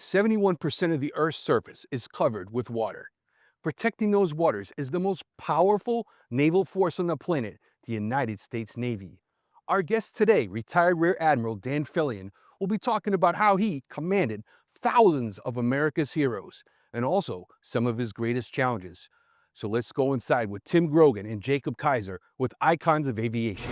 71% of the Earth's surface is covered with water. Protecting those waters is the most powerful naval force on the planet, the United States Navy. Our guest today, retired Rear Admiral Dan Fillion, will be talking about how he commanded thousands of America's heroes and also some of his greatest challenges. So let's go inside with Tim Grogan and Jacob Kyser with Icons of Aviation.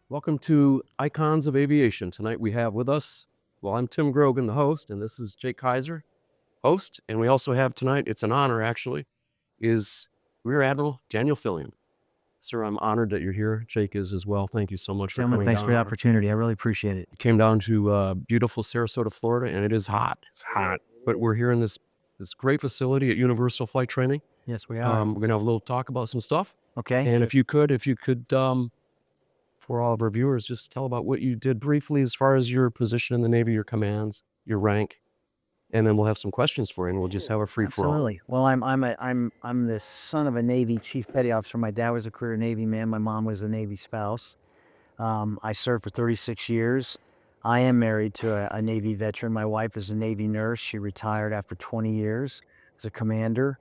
Welcome to Icons of Aviation. Tonight we have with us, I'm Tim Grogan, the host, and this is Jake Kyser, host. And we also have tonight, it's an honor actually, is Rear Admiral Daniel Fillion. Sir, I'm honored that you're here. Jake is as well. Thank you so much for coming down. Thanks for the opportunity. I really appreciate it. You came down to beautiful Sarasota, Florida, and it is hot. It's hot. But we're here in this great facility at Universal Flight Training. Yes, we are. We're going to have a little talk about some stuff. Okay. And if you could, for all of our viewers, just tell about what you did briefly as far as your position in the Navy, your commands, your rank, and then we'll have some questions for you, and we'll just have a free-for-all. Absolutely. Well, I'm the son of a Navy Chief Petty Officer. My dad was a career Navy man. My mom was a Navy spouse. I served for 36 years. I am married to a Navy veteran. My wife is a Navy nurse. She retired after 20 years as a commander,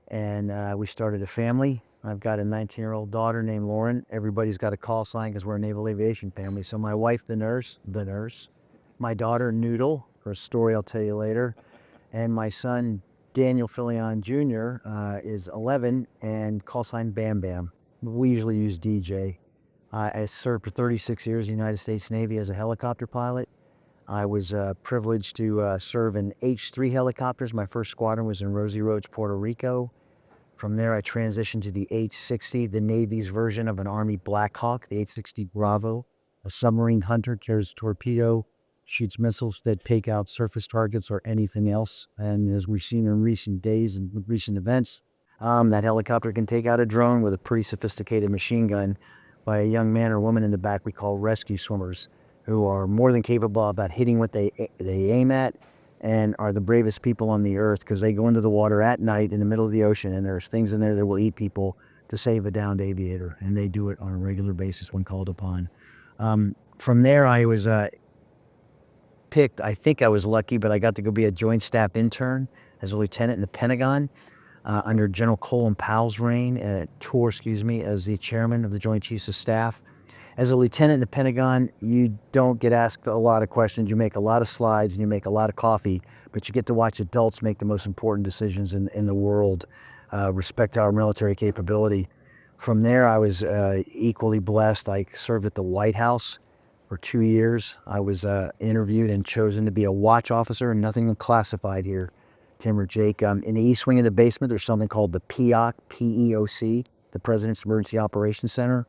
and we started a family. I've got a 19-year-old daughter named Lauren. Everybody's got a call sign because we're a naval aviation family. So my wife, the nurse, my daughter, Noodle, her story I'll tell you later, and my son, Daniel Fillion Jr., is 11 and call sign Bam Bam. We usually use DJ. I served for 36 years in the United States Navy as a helicopter pilot. I was privileged to serve in H-3 helicopters. My first squadron was in Rosie Roads, Puerto Rico. From there, I transitioned to the H-60, the Navy's version of an Army Blackhawk, the H-60 Bravo, a submarine hunter, carries a torpedo, shoots missiles that take out surface targets or anything else. And as we've seen in recent days and recent events, that helicopter can take out a drone with a pretty sophisticated machine gun by a young man or woman in the back we call rescue swimmers, who are more than capable about hitting what they aim at, and are the bravest people on the earth because they go into the water at night in the middle of the ocean, and there's things in there that will eat people to save a downed aviator, and they do it on a regular basis when called upon. From there, I was picked. I think I was lucky, but I got to go be a Joint Staff intern as a lieutenant in the Pentagon under General Colin Powell's reign, as the chairman of the Joint Chiefs of Staff. As a lieutenant in the Pentagon, you don't get asked a lot of questions. You make a lot of slides and you make a lot of coffee, but you get to watch adults make the most important decisions in the world, respect our military capability. From there, I was equally blessed. I served at the White House for 2 years. I was interviewed and chosen to be a watch officer, and nothing classified here, Tim or Jake. In the east wing of the basement, there's something called the PEOC, P-E-O-C, the President's Emergency Operations Center.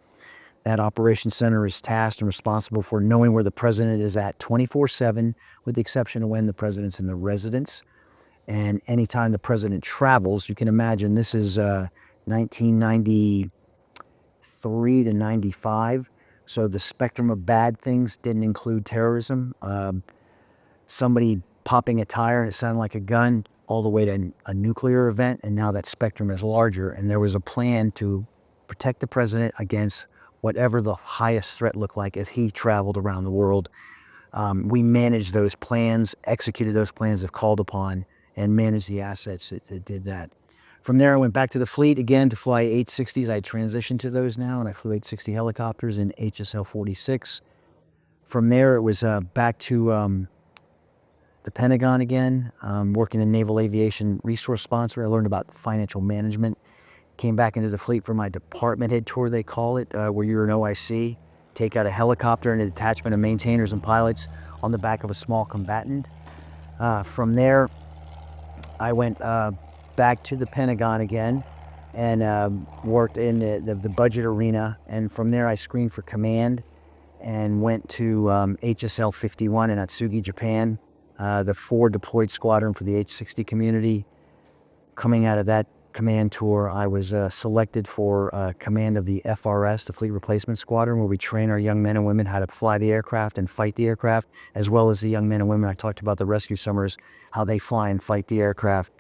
That operations center is tasked and responsible for knowing where the president is at 24/7, with the exception of when the president's in the residence. And anytime the president travels, you can imagine this is 1993 to 95. So the spectrum of bad things didn't include terrorism. Somebody popping a tire and it sounded like a gun, all the way to a nuclear event. And now that spectrum is larger. And there was a plan to protect the president against whatever the highest threat looked like as he traveled around the world. We managed those plans, executed those plans if called upon, and managed the assets that did that. From there, I went back to the fleet again to fly H-60s. I transitioned to those now, and I flew H-60 helicopters in HSL-46. From there, it was back to the Pentagon again, working in Naval Aviation Resource Sponsor. I learned about financial management. Came back into the fleet for my department head tour, they call it, where you're an OIC, take out a helicopter and a detachment of maintainers and pilots on the back of a small combatant. From there, I went back to the Pentagon again and worked in the budget arena. And from there, I screened for command and went to HSL-51 in Atsugi, Japan, the forward deployed squadron for the H-60 community. Coming out of that command tour, I was selected for command of the FRS, the Fleet Replacement Squadron, where we train our young men and women how to fly the aircraft and fight the aircraft, as well as the young men and women. I talked about the rescue summers, how they fly and fight the aircraft.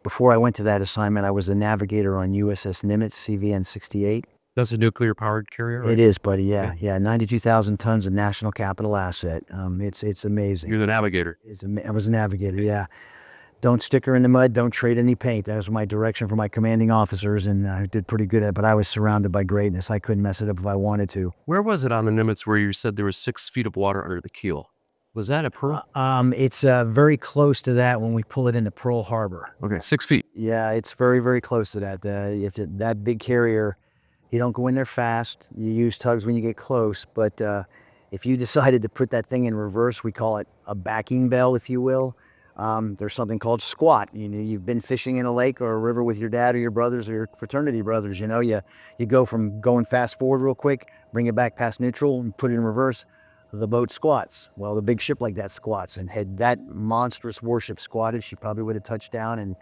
Before I went to that assignment, I was a navigator on USS Nimitz, CVN 68. That's a nuclear-powered carrier, right? It is, buddy. Yeah. 92,000 tons of national capital asset. It's amazing. You're the navigator. I was a navigator. Yeah. Don't stick her in the mud. Don't trade any paint. That was my direction for my commanding officers, and I did pretty good at it. But I was surrounded by greatness. I couldn't mess it up if I wanted to. Where was it on the Nimitz where you said there was 6 feet of water under the keel? Was that at Pearl? It's very close to that when we pull it into Pearl Harbor. Okay, 6 feet. Yeah, it's very, very close to that. That big carrier, you don't go in there fast. You use tugs when you get close. But if you decided to put that thing in reverse, we call it a backing bell, if you will. There's something called squat. You've been fishing in a lake or a river with your dad or your brothers or your fraternity brothers. You go from going fast forward real quick, bring it back past neutral, and put it in reverse. The boat squats. Well, the big ship like that squats, and had that monstrous warship squatted, she probably would have touched down, and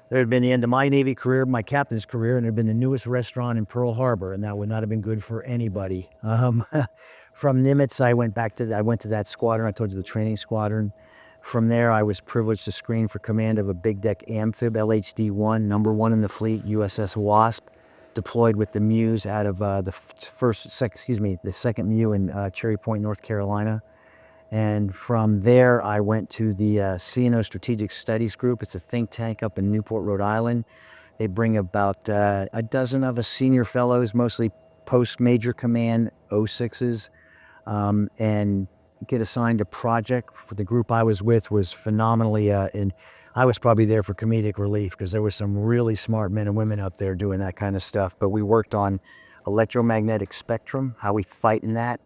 there had been the end of my Navy career, my captain's career, and it had been the newest restaurant in Pearl Harbor, and that would not have been good for anybody. From Nimitz, I went to that squadron. I told you, the training squadron. From there, I was privileged to screen for command of a big deck amphib, LHD-1, number 1 in the fleet, USS Wasp, deployed with the Muse out of the second Mew in Cherry Point, North Carolina. And from there, I went to the CNO Strategic Studies Group. It's a think tank up in Newport, Rhode Island. They bring about a dozen of us senior fellows, mostly post-major command 06s, and get assigned a project. For the group I was with was phenomenally, and I was probably there for comedic relief because there were some really smart men and women up there doing that kind of stuff. But we worked on electromagnetic spectrum, how we fight in that,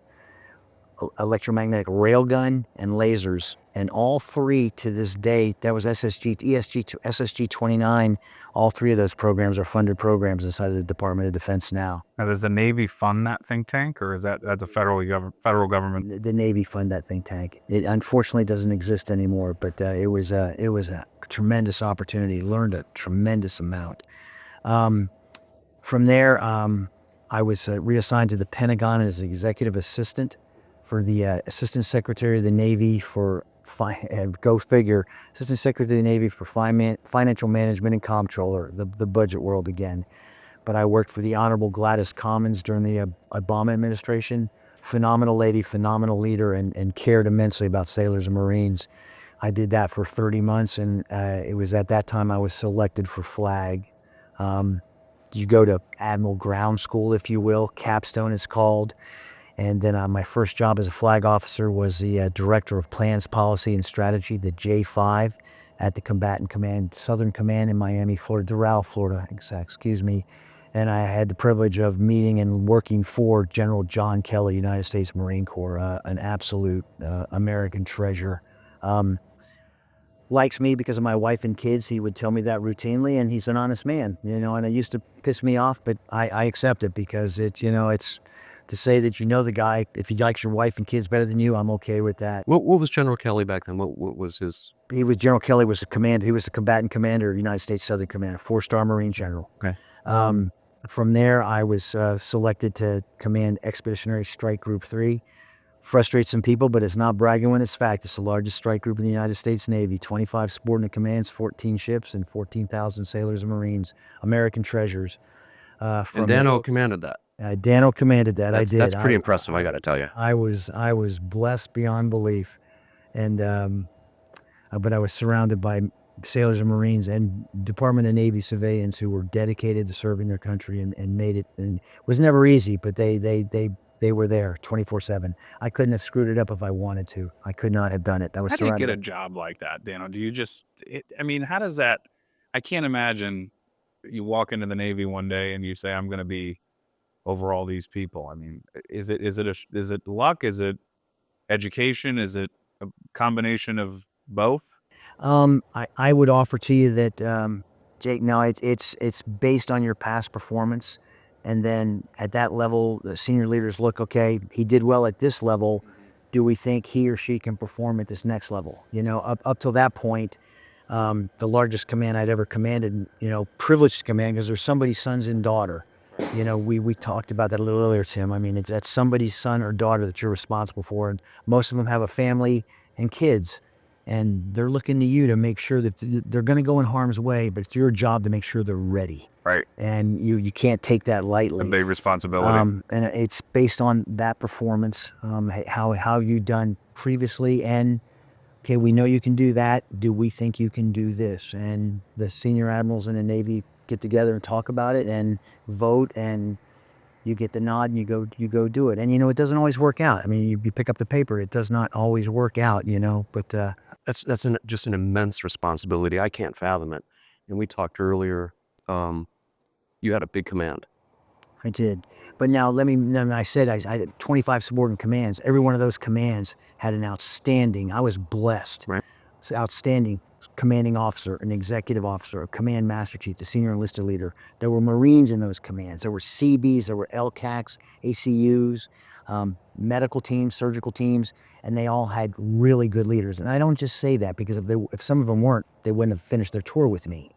electromagnetic railgun, and lasers. And all three to this day, that was ESG to SSG-29, all three of those programs are funded programs inside of the Department of Defense now. Now, does the Navy fund that think tank, or is that's a federal government? The Navy fund that think tank. It unfortunately doesn't exist anymore, but it was a tremendous opportunity. Learned a tremendous amount. From there, I was reassigned to the Pentagon as executive assistant for the Assistant Secretary of the Navy for go figure, Assistant Secretary of the Navy for Financial Management and Comptroller, the budget world again. But I worked for the Honorable Gladys Commons during the Obama administration. Phenomenal lady, phenomenal leader, and cared immensely about sailors and Marines. I did that for 30 months, and it was at that time I was selected for flag. You go to Admiral Ground School, if you will, capstone is called. And then my first job as a flag officer was the Director of Plans, Policy, and Strategy, the J5, at the Combatant Command, Southern Command in Miami, Florida, Doral, Florida, excuse me. And I had the privilege of meeting and working for General John Kelly, United States Marine Corps, an absolute American treasure. Likes me because of my wife and kids. He would tell me that routinely, and he's an honest man, and it used to piss me off, but I accept it because it's to say that the guy, if he likes your wife and kids better than you, I'm okay with that. What was General Kelly back then? What was his? General Kelly was a commander. He was the combatant commander of United States Southern Command, a 4-star Marine general. Okay. From there, I was selected to command Expeditionary Strike Group 3. Frustrates some people, but it's not bragging when it's fact. It's the largest strike group in the United States Navy. 25 subordinate commands, 14 ships, and 14,000 sailors and Marines. American treasures. And Dano commanded that. Dano commanded that. I did. That's pretty impressive, I got to tell you. I was blessed beyond belief, and but I was surrounded by sailors and Marines and Department of Navy civilians who were dedicated to serving their country and made it. And it was never easy, but they were there 24/7. I couldn't have screwed it up if I wanted to. I could not have done it. I was How do you surrounded. get a job like that, Dano? Do you how does that? I can't imagine you walk into the Navy one day and you say, "I'm going to be over all these people." I mean, is it luck? Is it education? Is it a combination of both? I would offer to you that, Jake, no, it's based on your past performance. And then at that level, the senior leaders look, okay, he did well at this level. Do we think he or she can perform at this next level? Up till that point, the largest command I'd ever commanded, privileged command because there's somebody's son's and daughter. We talked about that a little earlier, Tim. I mean, that's somebody's son or daughter that you're responsible for. And most of them have a family and kids. And they're looking to you to make sure that they're going to go in harm's way, but it's your job to make sure they're ready. Right. And you can't take that lightly. A big responsibility. And it's based on that performance, how you done previously, and okay, we know you can do that. Do we think you can do this? And the senior admirals in the Navy get together and talk about it and vote, and you get the nod and you go do it. And it doesn't always work out. I mean, you pick up the paper, it does not always work out, but That's just an immense responsibility. I can't fathom it. And we talked earlier, you had a big command. I did. But now I said I had 25 subordinate commands. Every one of those commands had an outstanding, I was blessed. Right. Outstanding commanding officer, an executive officer, a command master chief, the senior enlisted leader. There were Marines in those commands. There were CBs, there were LCACs, ACUs, medical teams, surgical teams, and they all had really good leaders. And I don't just say that because if some of them weren't, they wouldn't have finished their tour with me.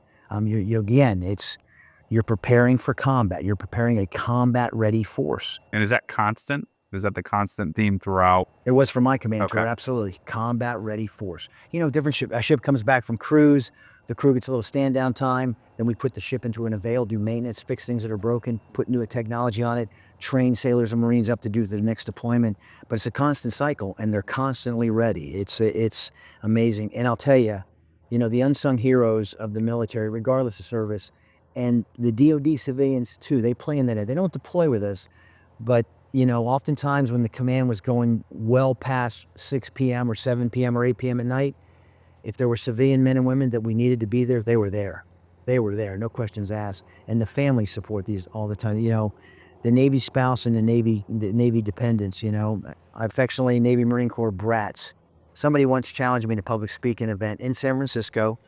You're preparing for combat. You're preparing a combat-ready force. And is that constant? Is that the constant theme throughout? It was for my command Okay. tour, absolutely. Combat-ready force. Different ship. A ship comes back from cruise. The crew gets a little stand-down time. Then we put the ship into an avail, do maintenance, fix things that are broken, put new technology on it, train sailors and Marines up to do the next deployment. But it's a constant cycle, and they're constantly ready. It's amazing. And I'll tell you, the unsung heroes of the military, regardless of service, and the DOD civilians too, they play in that. They don't deploy with us, but oftentimes when the command was going well past 6 p.m. or 7 p.m. or 8 p.m. at night, if there were civilian men and women that we needed to be there, they were there. They were there, no questions asked. And the families support these all the time. The Navy spouse and the Navy dependents. I affectionately Navy Marine Corps brats. Somebody once challenged me in a public speaking event in San Francisco.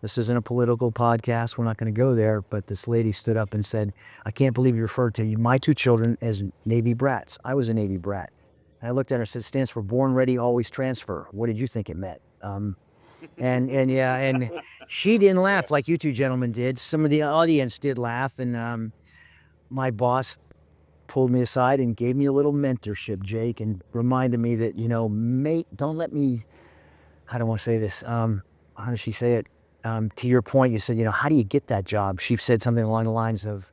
This isn't a political podcast. We're not going to go there. But this lady stood up and said, I can't believe you referred to my two children as Navy brats. I was a Navy brat. And I looked at her and said, it stands for born ready, always transfer. What did you think it meant? And she didn't laugh like you two gentlemen did. Some of the audience did laugh. And my boss pulled me aside and gave me a little mentorship, Jake, and reminded me that, mate, don't let me, how do I want to say this? How does she say it? To your point, you said, how do you get that job? She said something along the lines of,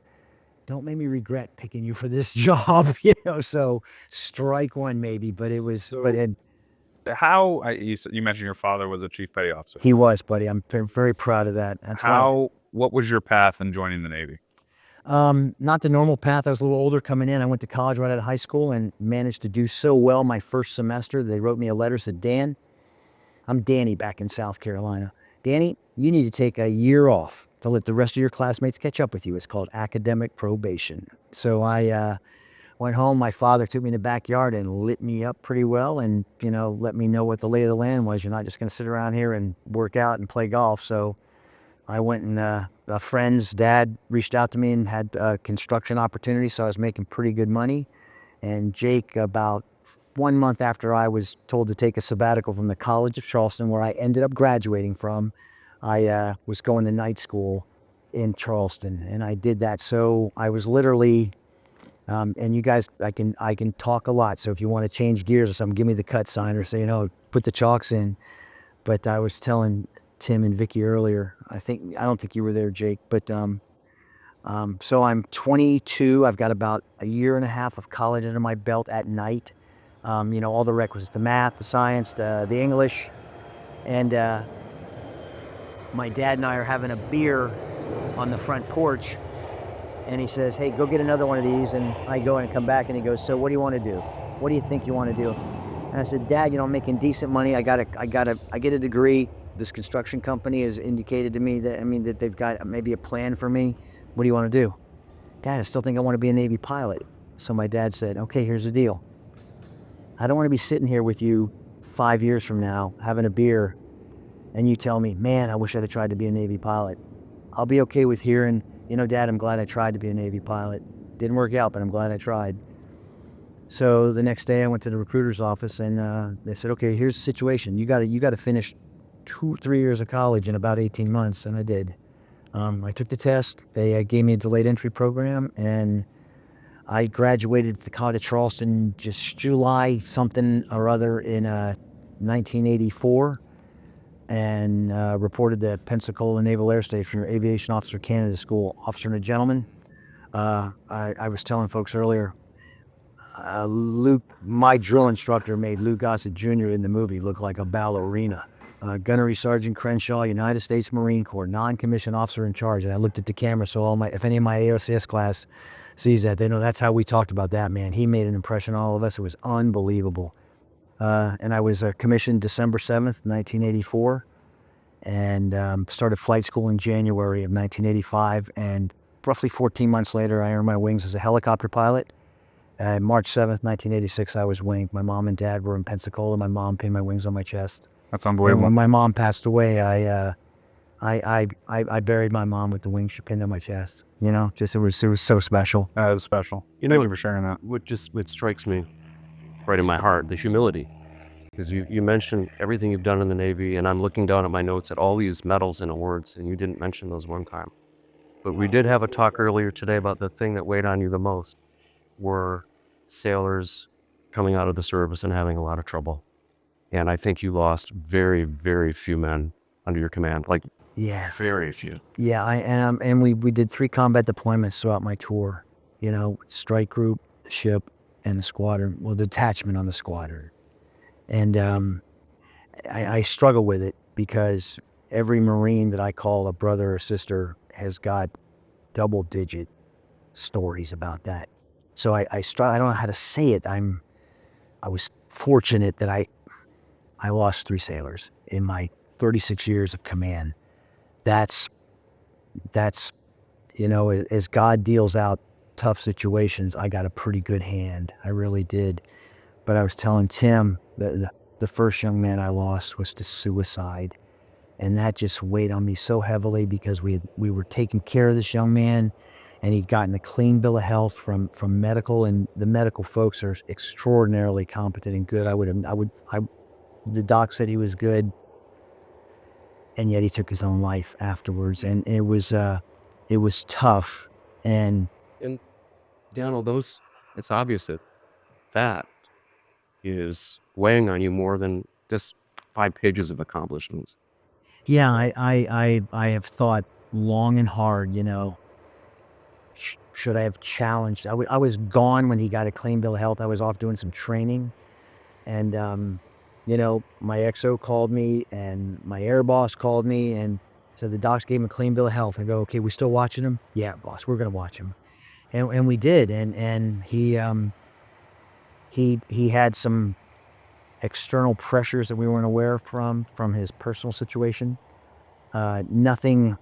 don't make me regret picking you for this job, so strike one maybe, but it was, You mentioned your father was a chief petty officer. He was, buddy. I'm very proud of that. That's what was your path in joining the Navy? Not the normal path. I was a little older coming in. I went to college right out of high school and managed to do so well my first semester. They wrote me a letter, said, Dan, I'm Danny back in South Carolina. Danny, you need to take a year off to let the rest of your classmates catch up with you. It's called academic probation. So I went home. My father took me in the backyard and lit me up pretty well and, let me know what the lay of the land was. You're not just going to sit around here and work out and play golf. So I went and a friend's dad reached out to me and had a construction opportunity. So I was making pretty good money. And Jake, about 1 month after I was told to take a sabbatical from the College of Charleston, where I ended up graduating from, I was going to night school in Charleston, and I did that. So I was literally, and you guys, I can talk a lot. So if you want to change gears or something, give me the cut sign or say, put the chalks in. But I was telling Tim and Vicky earlier, I don't think you were there, Jake, but so I'm 22. I've got about a year and a half of college under my belt at night. All the requisites, the math, the science, the English. And my dad and I are having a beer on the front porch. And he says, hey, go get another one of these. And I go in and come back and he goes, so what do you want to do? What do you think you want to do? And I said, Dad, I'm making decent money. I get a degree. This construction company has indicated to me that they've got maybe a plan for me. What do you want to do? Dad, I still think I want to be a Navy pilot. So my dad said, okay, here's the deal. I don't want to be sitting here with you 5 years from now, having a beer, and you tell me, man, I wish I'd have tried to be a Navy pilot. I'll be okay with hearing, Dad, I'm glad I tried to be a Navy pilot. Didn't work out, but I'm glad I tried. So the next day I went to the recruiter's office and they said, okay, here's the situation. You got to finish 3 years of college in about 18 months, and I did. I took the test. They gave me a delayed entry program, and I graduated the College of Charleston just July something or other in 1984, and reported to Pensacola Naval Air Station, Aviation Officer Candidate School, officer and a gentleman. I was telling folks earlier, Luke, my drill instructor, made Lou Gossett Jr. in the movie look like a ballerina. Gunnery Sergeant Crenshaw, United States Marine Corps, non-commissioned officer in charge. And I looked at the camera, so if any of my AOCS class sees that, they know that's how we talked about that man. He made an impression on all of us. It was unbelievable. And I was commissioned December 7th, 1984, and started flight school in January of 1985. And roughly 14 months later, I earned my wings as a helicopter pilot. March 7th, 1986, I was winged. My mom and dad were in Pensacola. My mom pinned my wings on my chest. That's And unbelievable. when my mom passed away, I buried my mom with the wings she pinned on my chest. You know, just it was so special. That is special. You know, Thank you for sharing that. What strikes me right in my heart, the humility. Because you mentioned everything you've done in the Navy, and I'm looking down at my notes at all these medals and awards, and you didn't mention those one time. But we did have a talk earlier today about the thing that weighed on you the most were sailors coming out of the service and having a lot of trouble. And I think you lost very, very few men under your command, like Yeah. very few. Yeah, and we did 3 combat deployments throughout my tour. You know, strike group, the ship, and the squadron. Well, the detachment on the squadron. And I struggle with it because every Marine that I call a brother or sister has got double-digit stories about that. So I don't know how to say it. I was fortunate that I lost 3 sailors in my 36 years of command. That's you know, as God deals out tough situations, I got a pretty good hand. I really did. But I was telling Tim that the first young man I lost was to suicide, and that just weighed on me so heavily because we were taking care of this young man, and he'd gotten a clean bill of health from medical, and the medical folks are extraordinarily competent and good. The doc said he was good, and yet he took his own life afterwards, and it was tough. And Daniel, it's obvious that is weighing on you more than just 5 pages of accomplishments. yeah, I have thought long and hard, you know, should I have challenged? I was gone when he got a clean bill of health. I was off doing some training, and you know, my XO called me and my air boss called me and said the docs gave him a clean bill of health. I go, okay, we still watching him? Yeah, boss, we're gonna watch him, and we did, and he had some external pressures that we weren't aware from his personal situation. Nothing.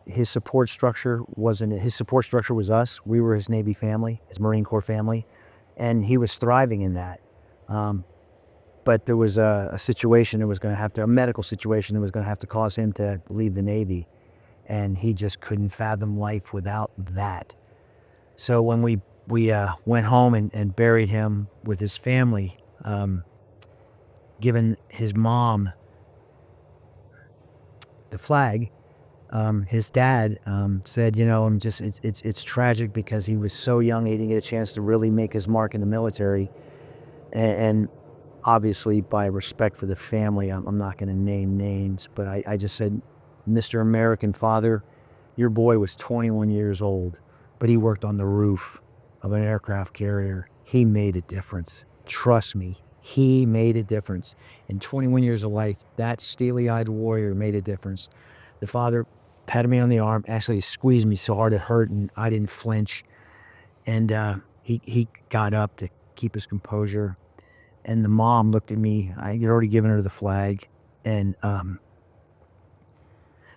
His support structure wasn't. His support structure was us. We were his Navy family, his Marine Corps family, and he was thriving in that. But there was a situation that was going to have to, a medical situation that was going to have to cause him to leave the Navy, and he just couldn't fathom life without that. So when we went home and buried him with his family, given his mom the flag, his dad said, you know, it's tragic because he was so young, he didn't get a chance to really make his mark in the military, and obviously by respect for the family, I'm not going to name names, but I just said, Mr. American Father, your boy was 21 years old, but he worked on the roof of an aircraft carrier. He made a difference. Trust me, he made a difference. In 21 years of life, that steely-eyed warrior made a difference. The father patted me on the arm. Actually, he squeezed me so hard it hurt, and I didn't flinch. And he got up to keep his composure. And the mom looked at me. I had already given her the flag, and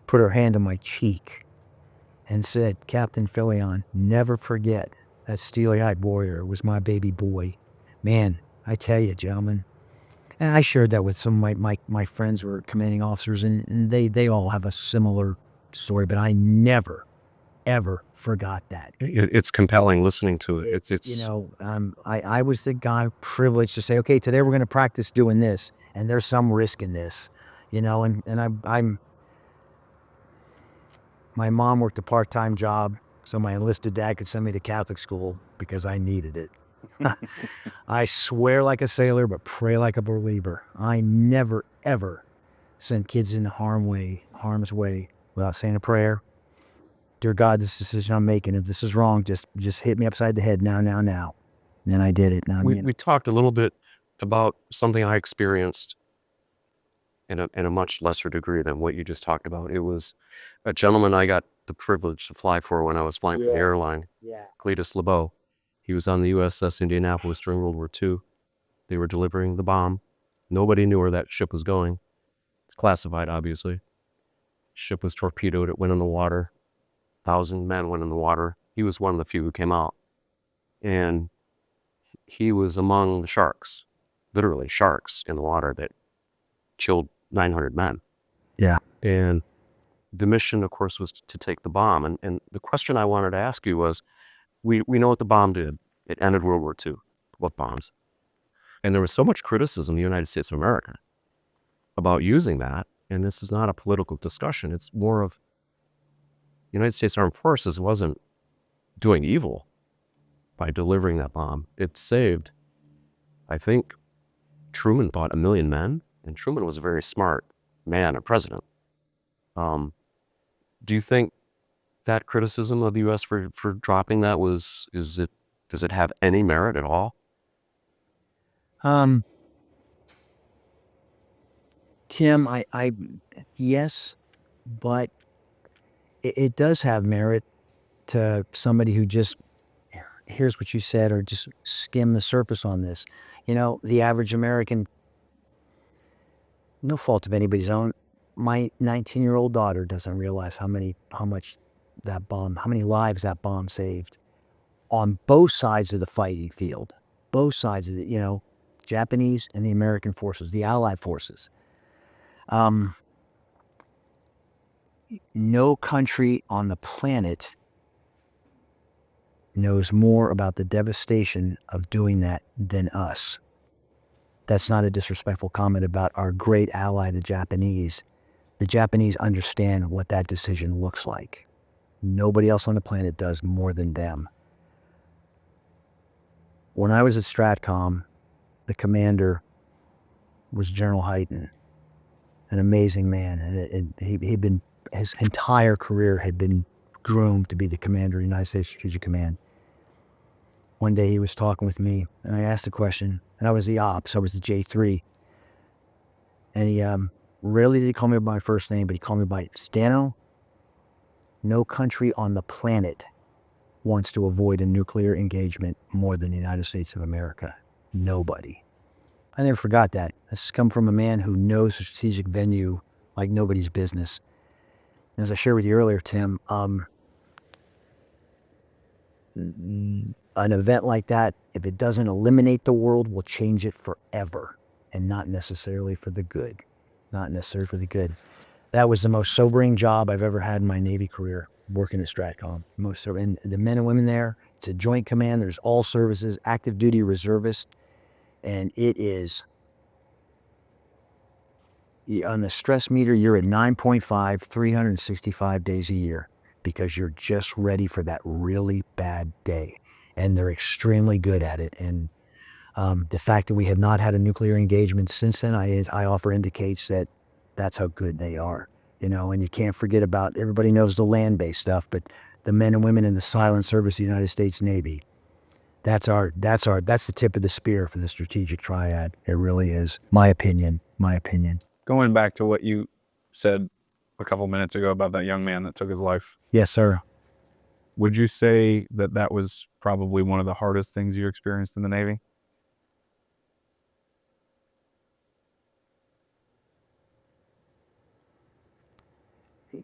put her hand on my cheek and said, Captain Fillion, never forget that steely-eyed warrior was my baby boy. Man, I tell you, gentlemen. And I shared that with some of my friends who are commanding officers, and they all have a similar story, but I never, ever forgot that. It's compelling listening to it. It's You know, I was the guy privileged to say, okay, today we're going to practice doing this. and there's some risk in this, you know. And my mom worked a part-time job, so my enlisted dad could send me to Catholic school because I needed it. I swear like a sailor, but pray like a believer. I never, ever sent kids in harm's way without saying a prayer. Dear God, this decision I'm making, if this is wrong, just hit me upside the head now. And I did it. Now, We talked a little bit about something I experienced in a much lesser degree than what you just talked about. It was a gentleman I got the privilege to fly for when I was flying for the airline, Cletus LeBeau. He was on the USS Indianapolis during World War II. They were delivering the bomb. Nobody knew where that ship was going. It's classified, obviously. Ship was torpedoed. It went in the water. 1,000 men went in the water. He was one of the few who came out. And he was among the sharks, literally sharks in the water that killed 900 men. Yeah. And the mission, of course, was to take the bomb. And the question I wanted to ask you was, we know what the bomb did. It ended World War II. What bombs? And there was so much criticism in the United States of America about using that. And this is not a political discussion. It's more of United States Armed Forces wasn't doing evil by delivering that bomb. It saved, I think, Truman thought 1 million men, and Truman was a very smart man, a president. Do you think that criticism of the U.S. for dropping that does it have any merit at all? Tim, yes, but it does have merit to somebody who just hears what you said or just skim the surface on this. You know, the average American, no fault of anybody's own, my 19-year-old daughter doesn't realize how many lives that bomb saved on both sides of the fighting field, both sides of the, you know, Japanese and the American forces, the Allied forces. No country on the planet knows more about the devastation of doing that than us. That's not a disrespectful comment about our great ally, the Japanese. The Japanese understand what that decision looks like. Nobody else on the planet does more than them. When I was at STRATCOM, the commander was General Hyten, an amazing man. And his entire career had been groomed to be the commander of the United States Strategic Command. One day he was talking with me, and I asked a question, and I was the ops, I was the J3. And he rarely did he call me by my first name, but he called me by Stano. No country on the planet wants to avoid a nuclear engagement more than the United States of America. Nobody. I never forgot that. This has come from a man who knows the strategic venue like nobody's business. And as I shared with you earlier, Tim, an event like that, if it doesn't eliminate the world, will change it forever, and not necessarily for the good. Not necessarily for the good. That was the most sobering job I've ever had in my Navy career, working at STRATCOM. And the men and women there, it's a joint command. There's all services, active duty reservists, and it is, on the stress meter, you're at 9.5, 365 days a year, because you're just ready for that really bad day. And they're extremely good at it. And the fact that we have not had a nuclear engagement since then, I offer indicates that that's how good they are. You know, and you can't forget about, everybody knows the land-based stuff, but the men and women in the silent service of the United States Navy, that's the tip of the spear for the strategic triad. It really is. My opinion. Going back to what you said a couple minutes ago about that young man that took his life. Yes, sir. Would you say that that was probably one of the hardest things you experienced in the Navy?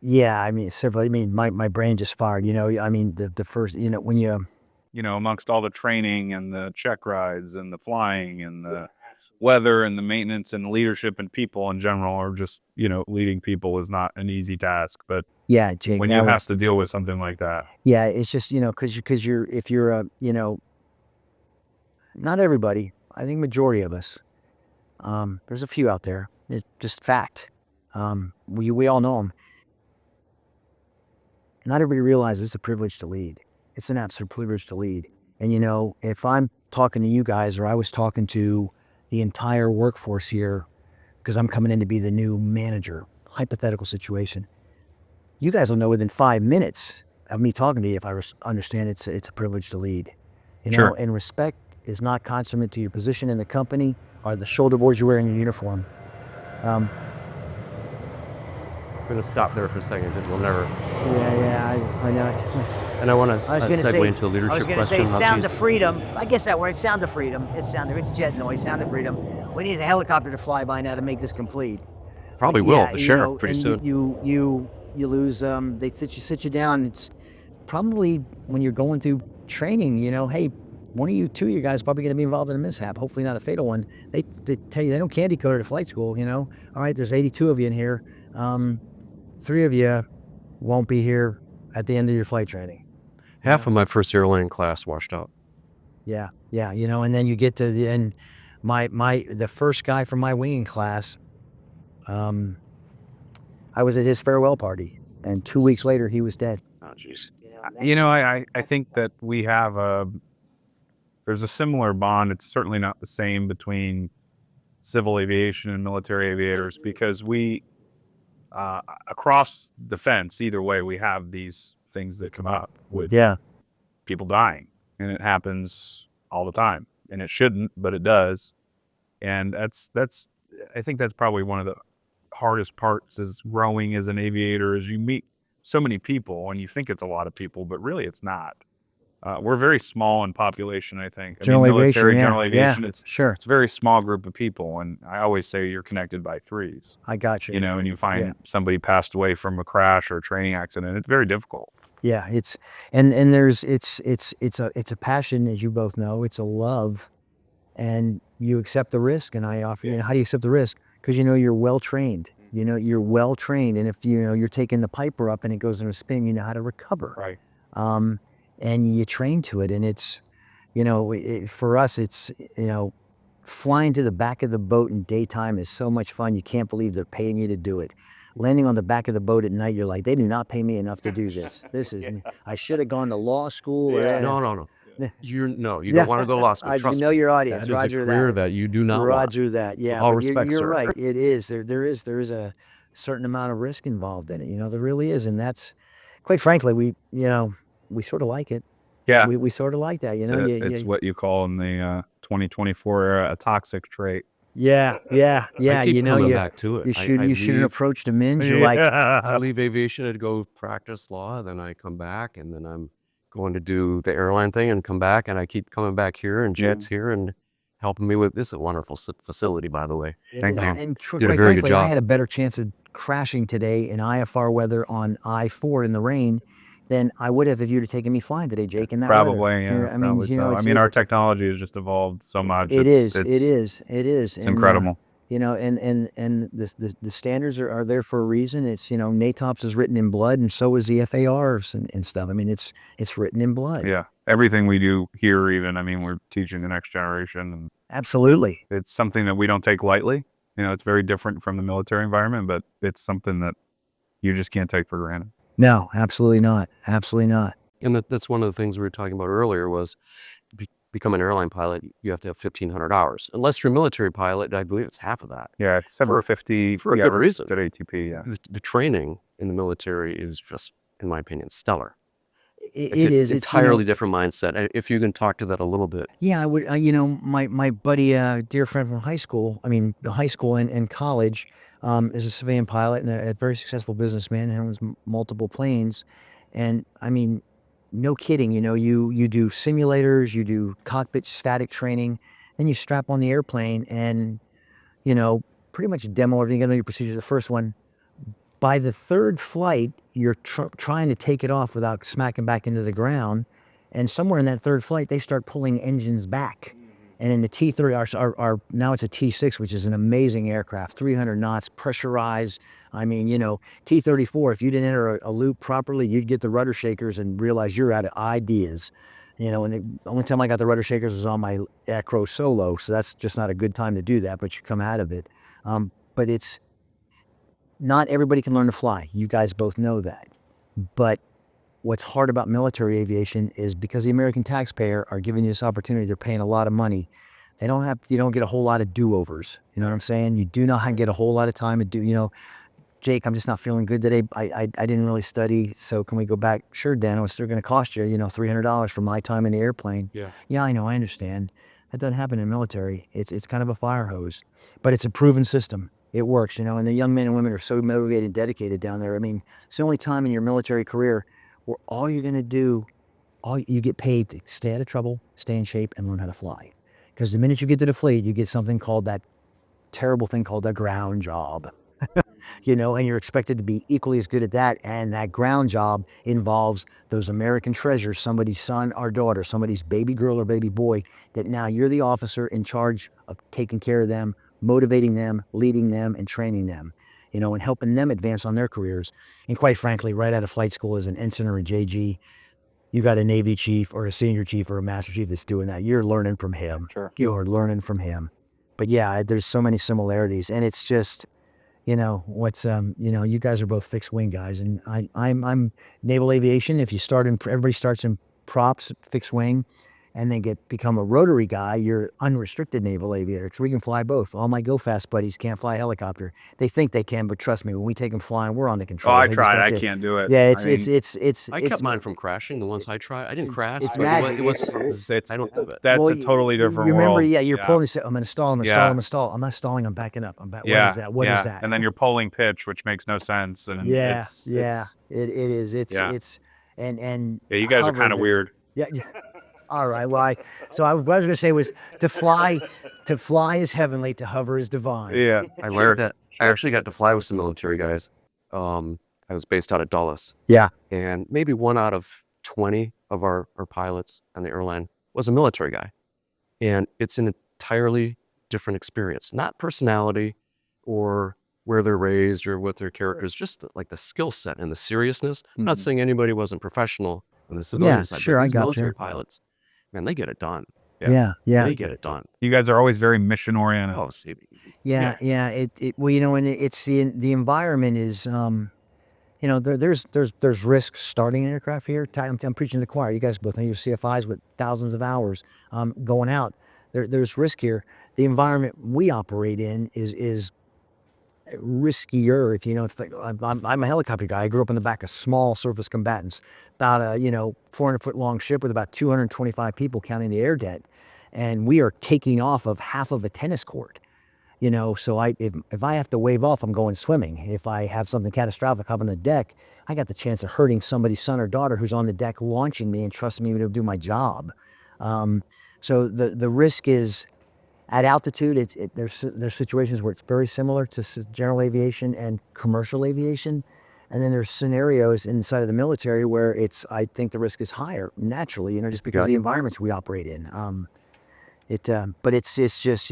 Yeah, I mean, several. I mean, my brain just fired. You know, I mean, the first, you know, when you, Amongst all the training and the check rides and the flying and the weather and the maintenance and leadership and people in general, or just, leading people is not an easy task. But yeah, Jake, when you have to deal with something like that. Yeah, it's just, because if you're not everybody, I think majority of us, There's a few out there. It's just fact. We all know them. Not everybody realizes it's a privilege to lead. It's an absolute privilege to lead. And you know, if I'm talking to you guys, or I was talking to the entire workforce here, because I'm coming in to be the new manager, hypothetical situation, you guys will know within 5 minutes of me talking to you if I understand it's a privilege to lead. You know, Sure. and respect is not consummate to your position in the company or the shoulder boards you wear in your uniform. I'm going to stop there for a second because we'll never. I know. And I want to I was going to segue say, into a leadership I was going to question. say, sound of freedom. I guess that word, sound of freedom. It's jet noise, sound of freedom. We need a helicopter to fly by now to make this complete. Probably But will. yeah, The you sheriff know, pretty and soon. You lose. They sit you down. It's probably when you're going through training. You know, hey, one of you, two of you guys probably going to be involved in a mishap. Hopefully not a fatal one. They tell you they don't candy code at flight school. You know, all right, there's 82 of you in here. 3 of you won't be here at the end of your flight training. Half of my first airline class washed out. Yeah, you know, and then you get to the end. The first guy from my winging class, I was at his farewell party, and 2 weeks later he was dead. Oh, jeez. You know, I think that we have there's a similar bond. It's certainly not the same between civil aviation and military aviators, because we, across the fence, either way, we have these things that come up with people dying, and it happens all the time, and it shouldn't, but it does. And I think that's probably one of the hardest parts is growing as an aviator, is you meet so many people and you think it's a lot of people, but really it's not. We're very small in population, I think. General aviation, general aviation, sure. it's a very small group of people, and I always say you're connected by threes. I got you. You know, and you find somebody passed away from a crash or a training accident. It's very difficult. Yeah, it's a passion, as you both know. It's a love, and you accept the risk. And I offer, you know, how do you accept the risk? Because you know you're well trained. You know you're well trained, and if you know you're taking the piper up and it goes in a spin, you know how to recover. Right. And you train to it, and it's, you know, for us, it's, you know, flying to the back of the boat in daytime is so much fun. You can't believe they're paying you to do it. Landing on the back of the boat at night, you're like, they do not pay me enough to do this. This is, I should have gone to law school. Or, No. You don't want to go to law school. Trust you know me. your audience. That is Roger a career that. that you do not want. Roger that. Yeah. All but respect, you're sir. right. It is. There is a certain amount of risk involved in it. You know, there really is, and that's, quite frankly, we sort of like it. Yeah. We sort of like that. You know, It's what you call in the 2024 era a toxic trait. Yeah. I keep You know, coming you back to it. you shoot an leave- approach to Minge. You're like, I leave aviation to go practice law, then I come back, and then I'm going to do the airline thing and come back, and I keep coming back here, and Jed's here and helping me with this. Is a wonderful facility, by the way. Thank you. and Did a quite very good frankly, I job. had a better chance of crashing today in IFR weather on I-4 in the rain than I would have if you'd have taken me flying today, Jake. In that Probably, weather. yeah. I mean, probably you know, so. I it's, mean, our technology has just evolved so much. it is. It's It's incredible. You know, and the standards are there for a reason. It's, you know, NATOPS is written in blood, and so is the FARs and stuff. I mean, it's written in blood. Yeah. Everything we do here, even, I mean, we're teaching the next generation, and Absolutely. it's something that we don't take lightly. You know, it's very different from the military environment, but it's something that you just can't take for granted. No, absolutely not. Absolutely not. And that's one of the things we were talking about earlier was become an airline pilot, you have to have 1,500 hours. Unless you're a military pilot, I believe it's half of that. Yeah, 750 for a good reason. at ATP. Yeah, The training in the military is just, in my opinion, stellar. It It's is. an It's, you know, entirely different mindset. If you can talk to that a little bit. Yeah, I would. You know, my buddy, dear friend from high school. I mean, high school and college, is a civilian pilot and a very successful businessman and owns multiple planes. And I mean, no kidding. You know, you do simulators, you do cockpit static training, then you strap on the airplane and, you know, pretty much demo everything. You know your procedure. The first one. By the third flight, you're trying to take it off without smacking back into the ground. And somewhere in that third flight, they start pulling engines back. And in the T-30, now it's a T-6, which is an amazing aircraft, 300 knots, pressurized. I mean, you know, T-34, if you didn't enter a loop properly, you'd get the rudder shakers and realize you're out of ideas. And the only time I got the rudder shakers was on my acro solo, so that's just not a good time to do that, but you come out of it. But it's not everybody can learn to fly. You guys both know that. But what's hard about military aviation is because the American taxpayer are giving you this opportunity, they're paying a lot of money. You don't get a whole lot of do-overs. You know what I'm saying? You do not get a whole lot of time to do, Jake, I'm just not feeling good today. I didn't really study, so can we go back? Sure, Dan, it's still going to cost you, $300 for my time in the airplane. Yeah, I know, I understand. That doesn't happen in the military. It's kind of a fire hose, but it's a proven system. It works, and the young men and women are so motivated and dedicated down there. I mean, it's the only time in your military career where all you're going to do, all you get paid to stay out of trouble, stay in shape, and learn how to fly. Because the minute you get to the fleet, you get something called that terrible thing called the ground job. And you're expected to be equally as good at that. And that ground job involves those American treasures, somebody's son or daughter, somebody's baby girl or baby boy, that now you're the officer in charge of taking care of them, motivating them, leading them, and training them, and helping them advance on their careers. And quite frankly, right out of flight school as an ensign or a JG, you got a Navy chief or a senior chief or a master chief that's doing that. You're learning from him. Sure. You're learning from him. But yeah, there's so many similarities, and it's just, you guys are both fixed wing guys, and I'm naval aviation. If you everybody starts in props, fixed wing, and then become a rotary guy, you're unrestricted naval aviator. So we can fly both. All my go fast buddies can't fly a helicopter. They think they can, but trust me, when we take them flying, we're on the control. Oh, I tried. I can't do it. Yeah, I kept mine from crashing. The ones I tried, I didn't crash. It's but magic. I don't do it. That's a totally different You remember, world. yeah, you're pulling. I'm going to stall. I'm going to stall. I'm going to stall. I'm not stalling. I'm backing up. What is that? What is that? And then you're pulling pitch, which makes no sense. And it is. And you guys are kind of weird. Yeah. All right. Well, what I was going to say was to fly is heavenly, to hover is divine. Yeah. I learned that. I actually got to fly with some military guys. I was based out of Dulles. Yeah. And maybe 1 out of 20 of our pilots on the airline was a military guy. And it's an entirely different experience. Not personality or where they're raised or what their character is, just like the skill set and the seriousness. I'm not saying anybody wasn't professional on the civilian side, sure, but I these got military you. pilots, man, they get it done. Yeah. They get it done. You guys are always very mission oriented. Oh, see. Yeah. Well, and it's the environment is, there's risk starting an aircraft here. I'm preaching to the choir. You guys both know your CFIs with thousands of hours going out. There's risk here. The environment we operate in is riskier. I'm a helicopter guy. I grew up in the back of small surface combatants, about a 400-foot long ship with about 225 people counting the air deck, and we are taking off of half of a tennis court. So if I have to wave off, I'm going swimming. If I have something catastrophic up on the deck, I got the chance of hurting somebody's son or daughter who's on the deck launching me and trusting me to do my job. So the risk is at altitude. There's situations where it's very similar to general aviation and commercial aviation, and then there's scenarios inside of the military where I think the risk is higher naturally, just because of the environments we operate in. But it's just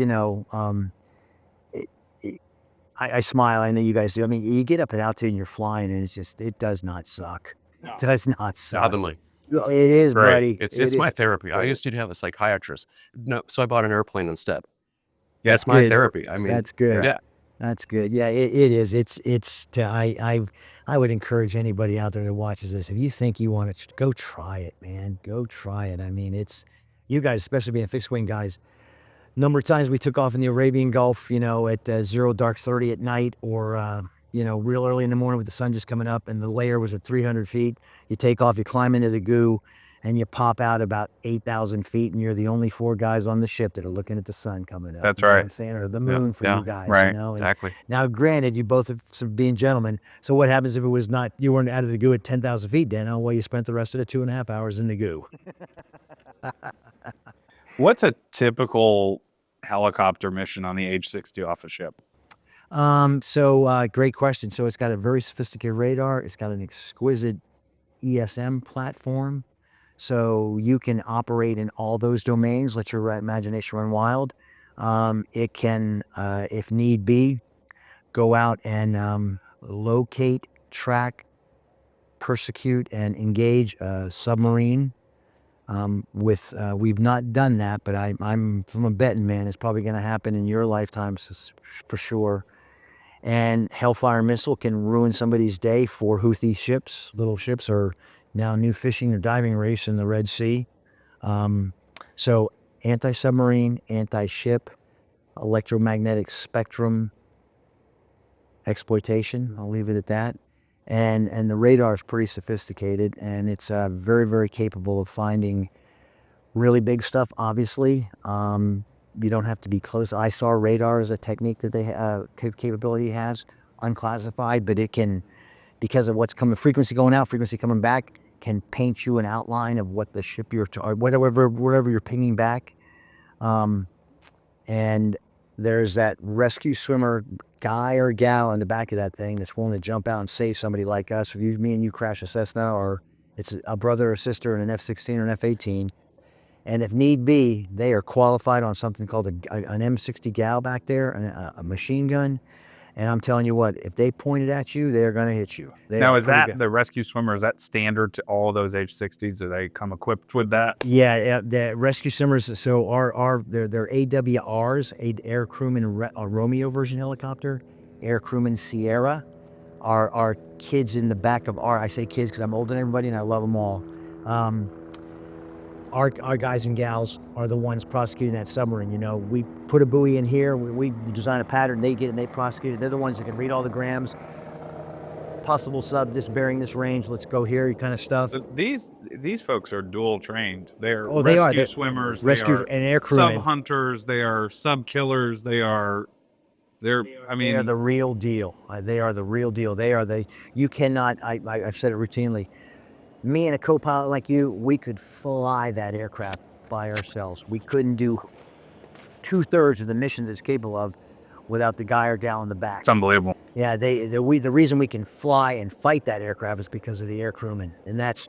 I smile. I know you guys do. I mean, you get up at altitude and you're flying, and it does not suck. It does not suck. Heavenly. It is, Great. buddy. It's my therapy. I used to have a psychiatrist. No, so I bought an airplane instead. Yeah, That's my therapy. I mean, that's good. Yeah. That's good. Yeah, it is. I would encourage anybody out there that watches this, if you think you want it, go try it, man. Go try it. I mean, you guys, especially being fixed wing guys, number of times we took off in the Arabian Gulf, at 0 dark 30 at night, or real early in the morning with the sun just coming up and the layer was at 300 feet. You take off, you climb into the goo, and you pop out about 8,000 feet, and you're the only 4 guys on the ship that are looking at the sun coming up. That's You know what right. I'm saying? Or the moon for you guys. Right. And Exactly. now, granted, you both have some being gentlemen. So what happens if you weren't out of the goo at 10,000 feet, Dan? Well, you spent the rest of the 2.5 hours in the goo. What's a typical helicopter mission on the H-60 off a ship? Great question. So it's got a very sophisticated radar. It's got an exquisite ESM platform. So you can operate in all those domains. Let your imagination run wild. It can, if need be, go out and locate, track, persecute, and engage a submarine We've not done that, but I'm from a betting man. It's probably going to happen in your lifetime for sure. And Hellfire missile can ruin somebody's day. 4 Houthi ships, little ships, are now new fishing or diving race in the Red Sea. So anti-submarine, anti-ship, electromagnetic spectrum exploitation. I'll leave it at that. And the radar is pretty sophisticated, and it's very, very capable of finding really big stuff. Obviously, you don't have to be close. ISAR radar is a technique that they capability has, unclassified, but it can, because of what's coming, frequency going out, frequency coming back, can paint you an outline of what the ship you're or whatever you're pinging back. And there's that rescue swimmer guy or gal in the back of that thing that's willing to jump out and save somebody like us. If me and you crash a Cessna, or it's a brother or sister in an F-16 or an F-18, and if need be, they are qualified on something called an M60 gal back there, a machine gun. And I'm telling you what, if they point it at you, they're going to hit you. Now, is that the rescue swimmer? Is that standard to all those H-60s? Do they come equipped with that? Yeah, the rescue swimmers. So they're AWRs, Air Crewman Romeo version helicopter, Air Crewman Sierra, are kids in the back of I say kids because I'm older than everybody and I love them all. Our guys and gals are the ones prosecuting that submarine. You know, we put a buoy in here, we design a pattern, they get it and they prosecute it. They're the ones that can read all the grams, possible sub, this bearing, this range, let's go here, kind of stuff. So these folks are dual trained. They're They are. rescue swimmers, rescue they are and air crewmen. sub hunters, they are sub killers, they're I mean, they are the real deal. They are the real deal. You cannot, I've said it routinely, me and a co-pilot like you, we could fly that aircraft by ourselves. We couldn't do 2/3 of the missions it's capable of without the guy or gal in the back. it's unbelievable. Yeah, the reason we can fly and fight that aircraft is because of the air crewmen, and that's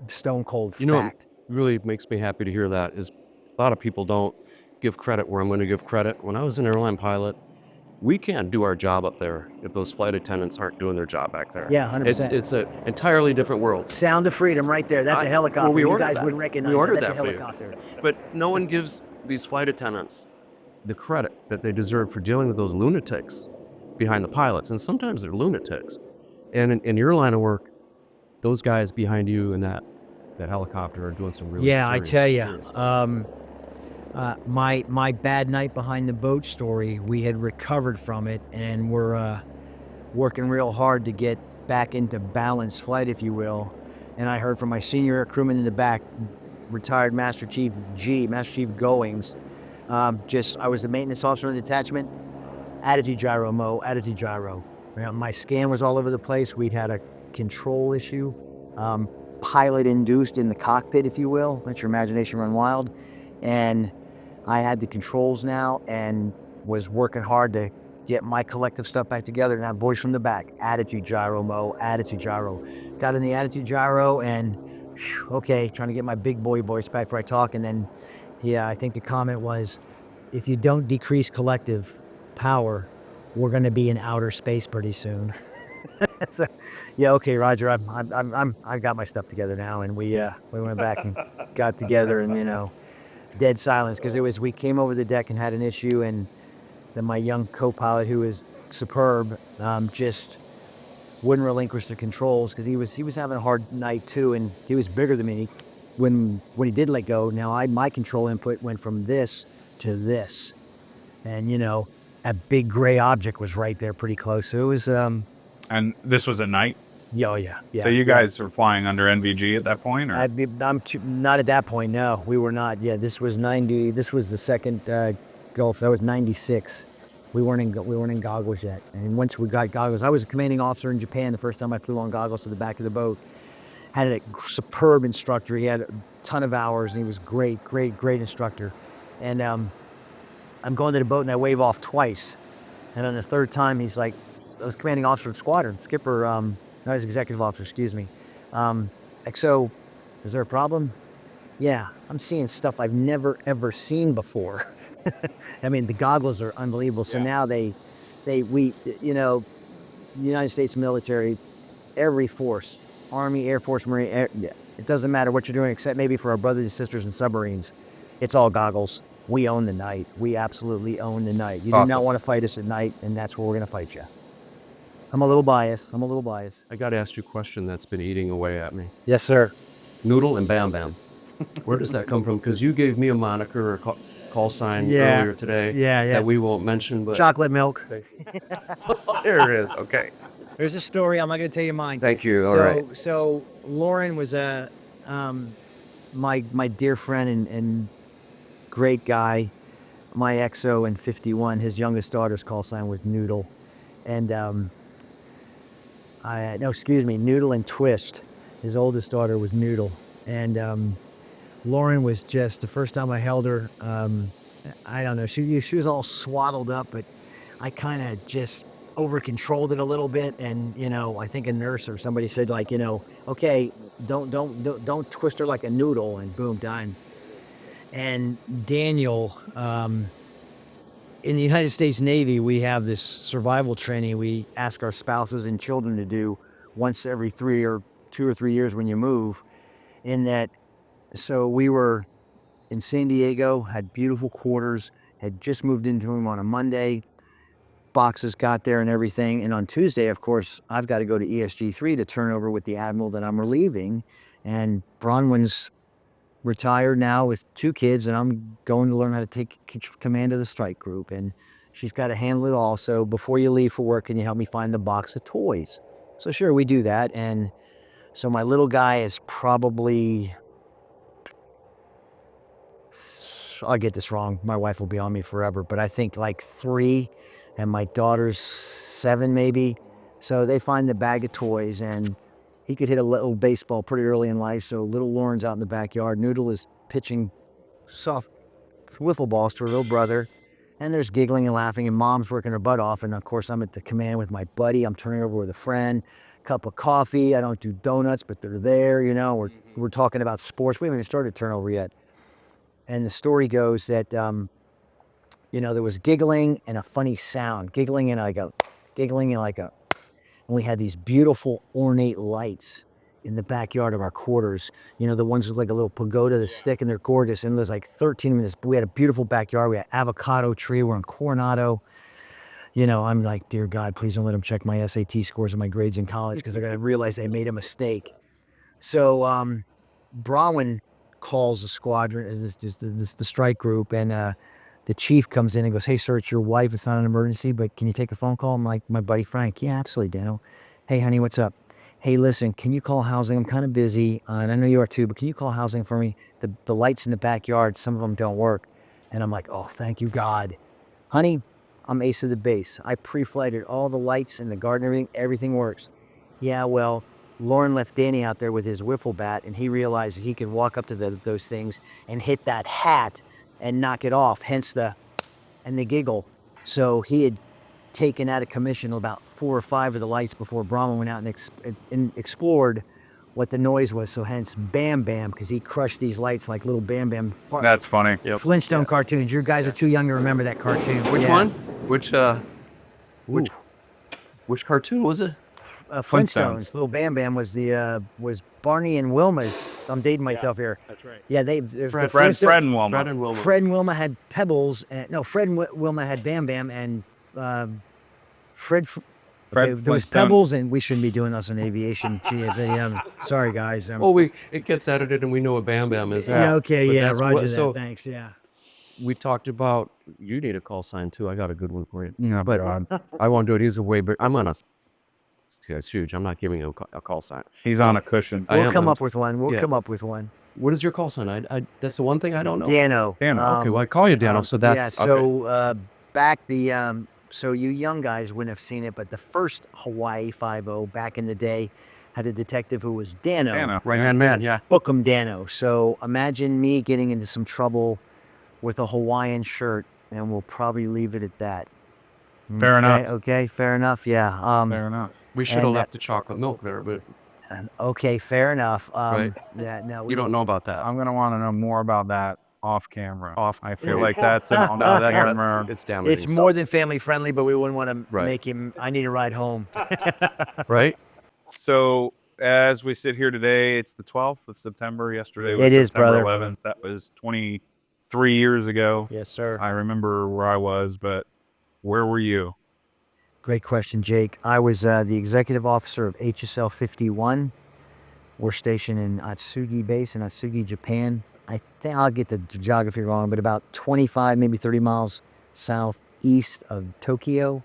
stone cold fact. You know what really makes me happy to hear that is a lot of people don't give credit where I'm going to give credit. When I was an airline pilot, we can't do our job up there if those flight attendants aren't doing their job back there. Yeah, 100%. It's an entirely different world. Sound of freedom right there. That's a helicopter. Well, we you ordered guys that. wouldn't recognize We ordered That's that a for you. helicopter. But no one gives these flight attendants the credit that they deserve for dealing with those lunatics behind the pilots. And sometimes they're lunatics. And in your line of work, those guys behind you in that helicopter are doing some really Yeah, I serious, tell you, serious stuff. my bad night behind the boat story, we had recovered from it, and we're working real hard to get back into balanced flight, if you will. And I heard from my senior air crewman in the back, retired Master Chief Goings. I was the maintenance officer in the detachment. Attitude gyro, Mo, attitude gyro. My scan was all over the place. We'd had a control issue, pilot induced in the cockpit, if you will. Let your imagination run wild. And I had the controls now and was working hard to get my collective stuff back together. And that voice from the back, attitude gyro, Mo, attitude gyro. Got in the attitude gyro and, okay, trying to get my big boy voice back before I talk. And then, yeah, I think the comment was, if you don't decrease collective power, we're going to be in outer space pretty soon. So, yeah, okay, Roger. I've got my stuff together now, and we went back and got together, and dead silence because we came over the deck and had an issue, and then my young co-pilot, who is superb, just wouldn't relinquish the controls because he was having a hard night too, and he was bigger than me. When he did let go, now my control input went from this to this, and a big gray object was right there, pretty close. So it was. And this was at night? Yeah, yeah. So you guys were flying under NVG at that point? Or? I'm not at that point, no. We were not. Yeah, this was 90. This was the second Gulf. That was 96. We weren't in goggles yet. And once we got goggles, I was a commanding officer in Japan the first time I flew on goggles to the back of the boat. Had a superb instructor. He had a ton of hours, and he was great instructor. And I'm going to the boat, and I wave off twice. And on the third time, he's like, I was commanding officer of the squadron, skipper, not his executive officer, excuse me. XO, is there a problem? Yeah, I'm seeing stuff I've never, ever seen before. I mean, the goggles are unbelievable. So now the United States military, every force, Army, Air Force, Marine, It doesn't matter what you're doing, except maybe for our brothers and sisters in submarines. It's all goggles. We own the night. We absolutely own the night. You do not want to fight us at night, and that's where we're going to fight you. I'm a little biased. I got to ask you a question that's been eating away at me. Yes, sir. Noodle and Bam Bam. Where does that come from? Because you gave me a moniker or call sign earlier today that we won't mention, but Chocolate milk. there it is. Okay. There's a story. I'm not going to tell you mine. Thank you. All right. So Lauren was my dear friend and great guy. My XO in 51. His youngest daughter's call sign was Noodle, and Noodle and Twist. His oldest daughter was Noodle, and Lauren was just the first time I held her. I don't know. She was all swaddled up, but I kind of just over controlled it a little bit, and I think a nurse or somebody said like, okay, don't twist her like a noodle, and boom, done. And Daniel, in the United States Navy, we have this survival training we ask our spouses and children to do once every 2 or 3 years when you move. So we were in San Diego, had beautiful quarters, had just moved into them on a Monday. Boxes got there and everything. And on Tuesday, of course, I've got to go to ESG3 to turn over with the Admiral that I'm relieving. And Bronwyn's retired now with 2 kids, and I'm going to learn how to take command of the strike group. And she's got to handle it all. So before you leave for work, can you help me find the box of toys? So sure, we do that. And so my little guy is probably, I'll get this wrong, my wife will be on me forever, but I think like 3, and my daughter's 7 maybe. So they find the bag of toys, and he could hit a little baseball pretty early in life. So little Lauren's out in the backyard. Noodle is pitching soft wiffle balls to her little brother, and there's giggling and laughing, and mom's working her butt off. And of course, I'm at the command with my buddy. I'm turning over with a friend, cup of coffee. I don't do donuts, but they're there. We're talking about sports. We haven't even started turnover yet. And the story goes that there was giggling and a funny sound, giggling and like a, and we had these beautiful ornate lights in the backyard of our quarters. The ones with like a little pagoda, the stick, and they're gorgeous. And there's like 13 of them. We had a beautiful backyard. We had avocado tree. We're in Coronado. I'm like, dear God, please don't let them check my SAT scores and my grades in college, because they're going to realize they made a mistake. So Bronwyn calls the squadron, the strike group, and the chief comes in and goes, hey, sir, it's your wife. It's not an emergency, but can you take a phone call? I'm like, my buddy Frank. Yeah, absolutely, Dano. Hey, honey, what's up? Hey, listen, can you call housing? I'm kind of busy, and I know you are too, but can you call housing for me? The lights in the backyard, some of them don't work. And I'm like, oh, thank you, God. Honey, I'm ace of the base. I pre-flighted all the lights in the garden, everything works. Yeah, well, Lauren left Danny out there with his wiffle bat, and he realized he could walk up to those things and hit that hat and knock it off, hence the giggle. So he had taken out of commission about 4 or 5 of the lights before Brahma went out and explored what the noise was. So hence Bam Bam, because he crushed these lights like little Bam Bam. That's funny. Flintstone cartoons. Your guys are too young to remember that cartoon. Which one? Which cartoon was it? Flintstones. Little Bam Bam was was Barney and Wilma's. I'm dating myself here. That's right. Yeah, Fred and Wilma. Fred and Wilma. Fred and Wilma had Pebbles. Fred and Wilma had Bam Bam, and there was Pebbles, and we shouldn't be doing this on Aviation. Sorry, guys. It gets edited, and we know what Bam Bam is. Roger that. Thanks. Yeah. We talked about, you need a call sign too. I got a good one for you. Yeah, but I won't do it. He's way bigger. It's huge. I'm not giving him a call sign. He's on a cushion. We'll come up with one. Come up with one. What is your call sign? I that's the one thing I don't know. Dano. Okay, well, I call you Dano, so that's... So so you young guys wouldn't have seen it, but the first Hawaii 5-0 back in the day had a detective who was Dano. Right-hand man, yeah. Book 'em Dano. So imagine me getting into some trouble with a Hawaiian shirt, and we'll probably leave it at that. Fair enough. Okay, fair enough, yeah. Fair enough. We should have left the chocolate milk there, but... Okay, fair enough. Right. Yeah, no, You don't know about that. I'm going to want to know more about that off camera. I feel like that's an on-camera. It's damaging It's more than family friendly, but we wouldn't want to make him, I need a ride home. Right? So as we sit here today, it's the 12th of September. Yesterday was It is, September brother. 11th. That was 23 years ago. Yes, sir. I remember where I was, but where were you? Great question, Jake. I was the executive officer of HSL 51. We're stationed in Atsugi Base in Atsugi, Japan. I think I'll get the geography wrong, but about 25, maybe 30 miles southeast of Tokyo.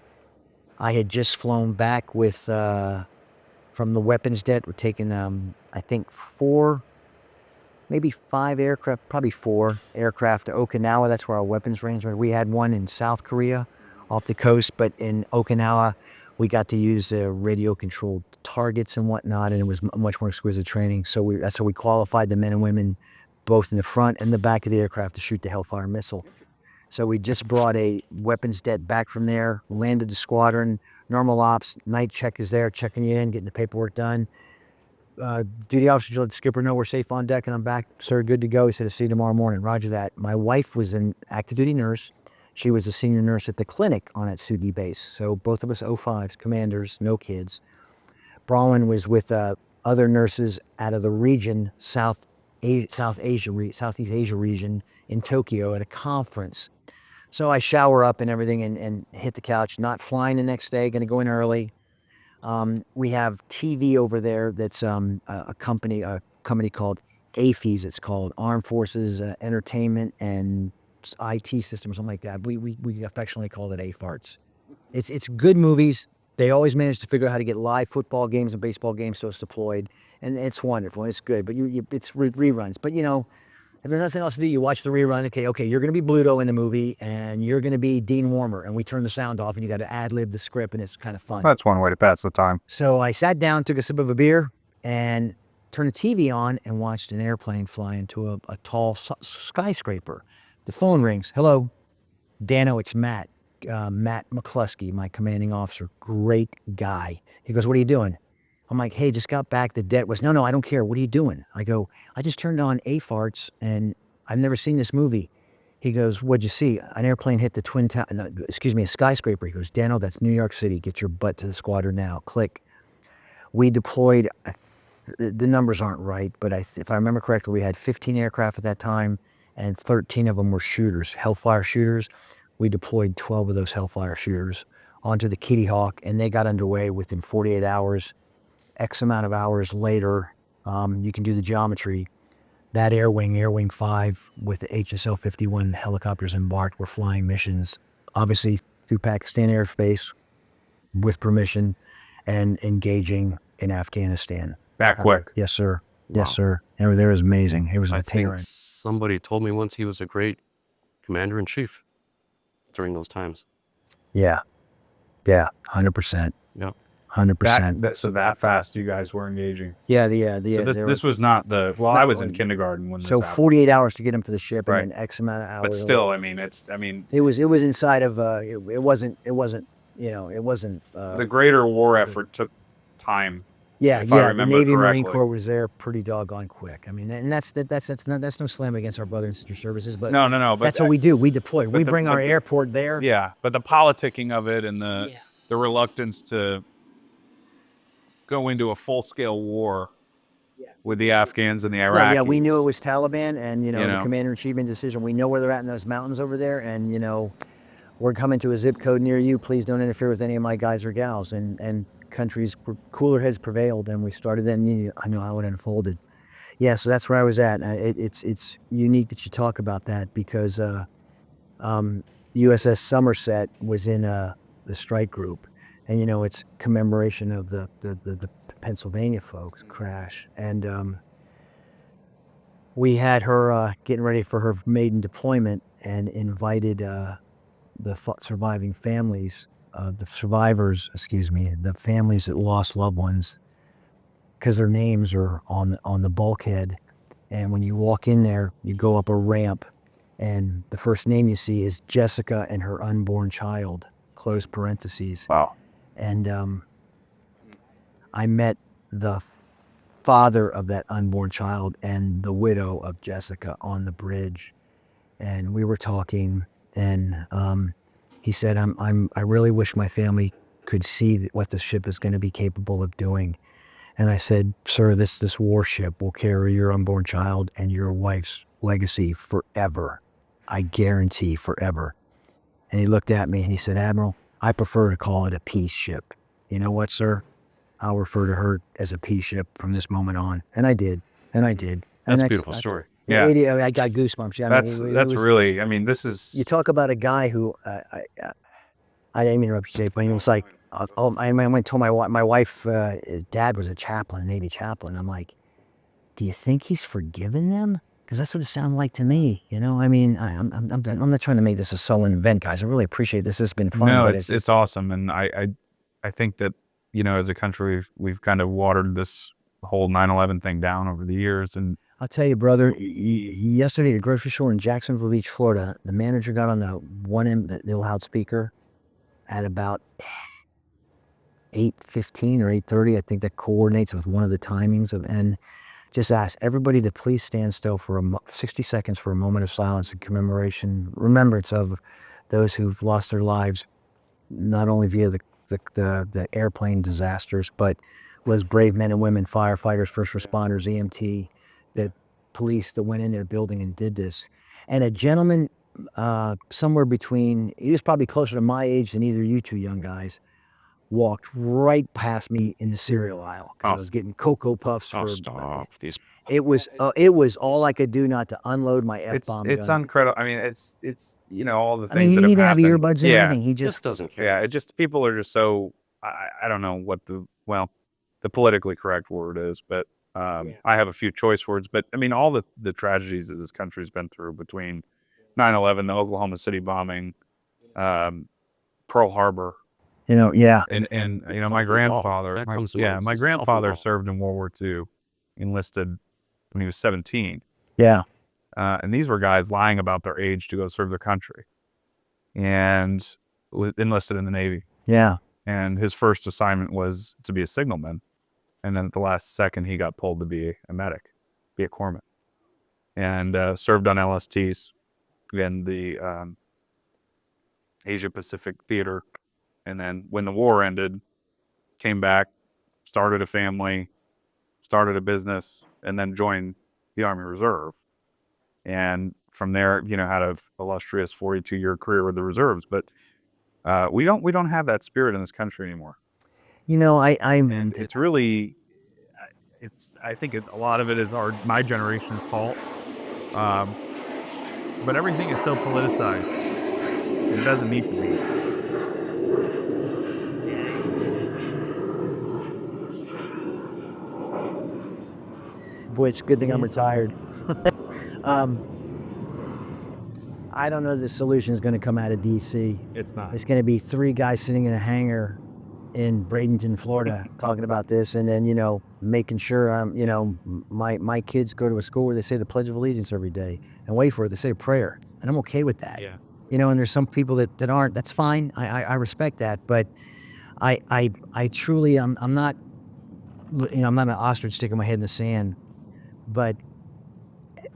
I had just flown back with from the weapons det. We're taking I think 4, maybe 5 aircraft, probably 4 aircraft to Okinawa. That's where our weapons range was. We had one in South Korea off the coast, but in Okinawa, we got to use radio-controlled targets and whatnot, and it was much more exquisite training. So that's how we qualified the men and women, both in the front and the back of the aircraft, to shoot the Hellfire missile. So we just brought a weapons det back from there, landed the squadron, normal ops, night check is there, checking you in, getting the paperwork done. Duty officer let the skipper know we're safe on deck and I'm back, sir, good to go. He said, I'll see you tomorrow morning. Roger that. My wife was an active duty nurse. She was a senior nurse at the clinic on Atsugi Base. So both of us 05s, commanders, no kids. Bronwyn was with other nurses out of the region, Southeast Asia region in Tokyo at a conference. So I shower up and everything and hit the couch, not flying the next day, going to go in early. We have TV over there that's a company called AFES, it's called Armed Forces Entertainment and IT System or something like that. We affectionately call it AFARTS. It's good movies. They always manage to figure out how to get live football games and baseball games so it's deployed. And it's wonderful, it's good, but it's reruns. But you know, if there's nothing else to do, you watch the rerun. Okay, you're going to be Bluto in the movie, and you're going to be Dean Warmer, and we turn the sound off, and you got to ad-lib the script, and it's kind of fun. That's one way to pass the time. So I sat down, took a sip of a beer, and turned the TV on and watched an airplane fly into a tall skyscraper. The phone rings. Hello, Dano, it's Matt. Matt McCluskey, my commanding officer. Great guy. He goes, what are you doing? I'm like, hey, just got back. The det was, no, I don't care. What are you doing? I go, I just turned on AFARTS and I've never seen this movie. He goes, what'd you see? An airplane hit the a skyscraper. He goes, Dano, that's New York City. Get your butt to the squadron now. Click. We deployed, the numbers aren't right, but if I remember correctly, we had 15 aircraft at that time and 13 of them were shooters, Hellfire shooters. We deployed 12 of those Hellfire shooters onto the Kitty Hawk and they got underway within 48 hours. X amount of hours later, you can do the geometry. That Air Wing 5 with the HSL 51 helicopters embarked were flying missions, obviously through Pakistan airspace with permission and engaging in Afghanistan. Back quick. Yes, sir. Wow. Yes, sir. It was amazing. It was I a think tyrant. somebody told me once he was a great commander-in-chief during those times. Yeah, 100%. Yeah. 100%. So that fast you guys were engaging. Yeah, So this was not the, I was in kindergarten when this so happened. 48 hours to get him to the ship Right. and then X amount of hours. But still, I mean, It was inside of it wasn't the greater war effort took time. yeah if I the remember Navy Marine correctly. Corps was there pretty doggone quick. I mean, and that's no slam against our brother and sister services, but No, but that's what we do. We deploy. We bring our but airport there. Yeah, but the politicking of it and the reluctance to go into a full-scale war with the Afghans and the Iraqis. Yeah, we knew it was Taliban, and You the know. commander-in-chief made a decision. We know where they're at in those mountains over there, and we're coming to a zip code near you. Please don't interfere with any of my guys or gals. And countries, cooler heads prevailed, and we started then. I know how it unfolded. Yeah, so that's where I was at. It's unique that you talk about that because USS Somerset was in the strike group, and it's commemoration of the Pennsylvania folks crash, and we had her getting ready for her maiden deployment and invited the surviving families, the families that lost loved ones, because their names are on the bulkhead. And when you walk in there, you go up a ramp, and the first name you see is Jessica and her unborn child, close parentheses. Wow. And I met the father of that unborn child and the widow of Jessica on the bridge, and we were talking, and he said, I really wish my family could see what the ship is going to be capable of doing. And I said, sir, this warship will carry your unborn child and your wife's legacy forever. I guarantee forever. And he looked at me and he said, Admiral, I prefer to call it a peace ship. You know what, sir? I'll refer to her as a peace ship from this moment on. And I did. And I did. That's And a beautiful story. Yeah. I got goosebumps. I mean, That's really. I mean, this is. you talk about a guy who I didn't mean to interrupt you, Jake, but he was like, I went and told my wife, his dad was a chaplain, a Navy chaplain. I'm like, do you think he's forgiven them? Because that's what it sounded like to me. You know, I mean, I'm not trying to make this a sullen event, guys. I really appreciate this. Has been fun. No, but it's awesome, and I think that, you know, as a country, we've kind of watered this whole 9/11 thing down over the years, and I'll tell you, brother, yesterday at a grocery store in Jacksonville Beach, Florida, the manager got on the the loudspeaker at about 8:15 or 8:30. I think that coordinates with one of the timings and just asked everybody to please stand still for 60 seconds for a moment of silence and commemoration, remembrance of those who've lost their lives, not only via the airplane disasters, but was brave men and women, firefighters, first responders, EMT, the police that went in their building and did this. And a gentleman somewhere between, he was probably closer to my age than either you two young guys, walked right past me in the cereal aisle because I was getting Cocoa Puffs for. Stop. These It was all I could do not to unload my F-bomb it's gun. incredible. I mean, it's you know, all the I things mean, he that didn't have have happened. earbuds and Yeah. everything. He just just doesn't care. Yeah, it just, people are just so, I don't know what the politically correct word is, but I have a few choice words, but I mean, all the tragedies that this country's been through between 9/11, the Oklahoma City bombing, Pearl Harbor, yeah. and you know, my something grandfather, that my, comes to yeah, mind. my It's just grandfather self-involved. served in World War II, enlisted when he was 17. Yeah. And these were guys lying about their age to go serve their country, and was enlisted in the Navy. Yeah. And his first assignment was to be a signalman, and then at the last second he got pulled to be a medic, be a corpsman, and served on LSTs in the Asia Pacific theater. And then when the war ended, came back, started a family, started a business, and then joined the Army Reserve. And from there, you know, had an illustrious 42-year career with the reserves. But we don't have that spirit in this country anymore. You know, And it's really, I think a lot of it is my generation's fault. But everything is so politicized. It doesn't need to be. boy, it's a good thing I'm retired. I don't know the solution is going to come out of D.C. It's not. It's going to be 3 guys sitting in a hangar in Bradenton, Florida, talking about this, and then, you know, making sure you know, my kids go to a school where they say the Pledge of Allegiance every day, and wait for it, they say a prayer, and I'm okay with that. Yeah. You know, and there's some people that aren't. That's fine. I respect that, but I truly I'm not, you know, I'm not an ostrich sticking my head in the sand, but